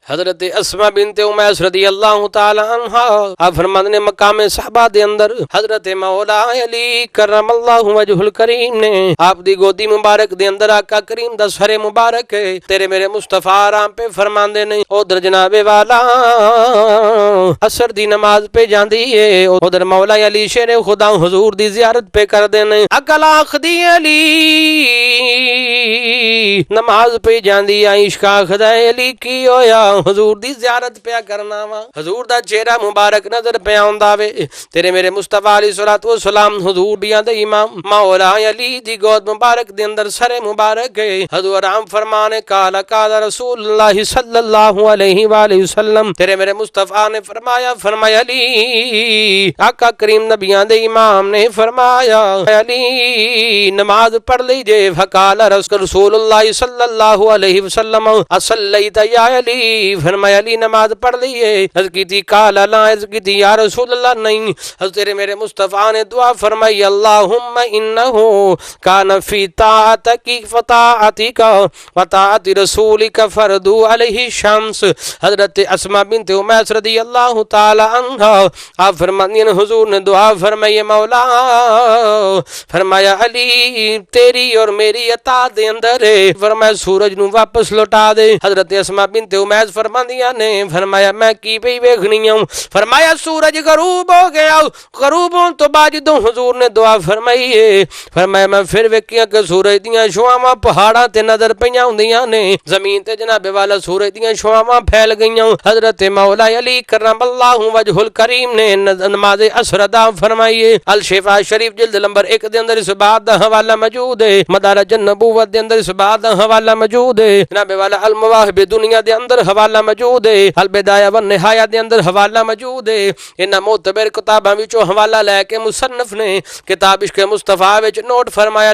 حضرت اسما بنت امیس رضی اللہ تعالی عنہ آپ فرماتے نے مقام صحابہ دے اندر حضرت مولا علی کرم اللہ وجہ الکریم نے آپ دی گودی مبارک دے اندر آقا کریم دا سر مبارک ہے تیرے میرے مصطفیٰ آرام پہ فرماندے نے ادھر جناب والا عصر دی نماز پہ جاندی ہے ادھر مولا علی شیر خدا حضور دی زیارت پہ کر دینے اکل آخدی علی نماز پہ جاندی عشقا خدا علی کی ہویا حضور دی زیارت پہ کرنا وا حضور دا چہرہ مبارک نظر پہ آندا وے تیرے میرے مصطفیٰ علیہ الصلوۃ والسلام حضور دیاں دے امام مولا علی دی گود مبارک دے اندر سر مبارک ہے حضور آرام فرمانے قال قال رسول اللہ صلی اللہ علیہ وآلہ وسلم تیرے میرے مصطفیٰ نے فرمایا علی آقا کریم نبیاں دے امام نے فرمایا علی نماز پڑھ لیجئے فقال رسول اللہ صلی اللہ علیہ وسلم اصلیت یا علی فرمایا علی نماز پڑھ لیے عرض کی تھی قال لا عرض کی تھی یا رسول اللہ نہیں حضرت تیرے میرے مصطفیٰ نے دعا فرمائی اللہم انہو کان فی طاعتک فطاعتک وطاعت رسولک فردو علیہ شمس حضرت اسما بنت امیس رضی اللہ تعالی عنہ آپ فرماتی ہیں حضور نے دعا فرمائی مولا فرمایا علی تیری اور میری اطاعت دے اندر ہے فرمایا سورج نو واپس لوٹا دے حضرت اسما بنت امیس فرماندیاں نے فرمایا میں کی پئی ویکھنی ہوں فرمایا سورج غروب ہو گیا غروب ہون تو بعد جدوں حضور نے دعا فرمائی ہے فرمایا میں پھر ویکھیاں کہ سورج دیاں شعاواں پہاڑاں تے نظر پیاں ہوندیاں نے زمین تے جناب والا سورج دیاں شعاواں پھیل گئیاں حضرت مولا علی کرم اللہ وجہ الکریم نے نماز عصر ادا فرمائی ہے الشفاء شریف جلد نمبر 1 دے اندر اس بات دا حوالہ موجود ہے مدارج النبوت دے اندر اس بات دا حوالہ موجود ہے جناب والا المواہب دنیا دے اندر حوالہ موجود ہے البدایہ والنہایہ دے اندر حوالہ موجود ہے انہاں معتبر کتاباں وچوں حوالہ لے کے مصنف نے کتاب عشق مصطفیٰ وچ نوٹ فرمایا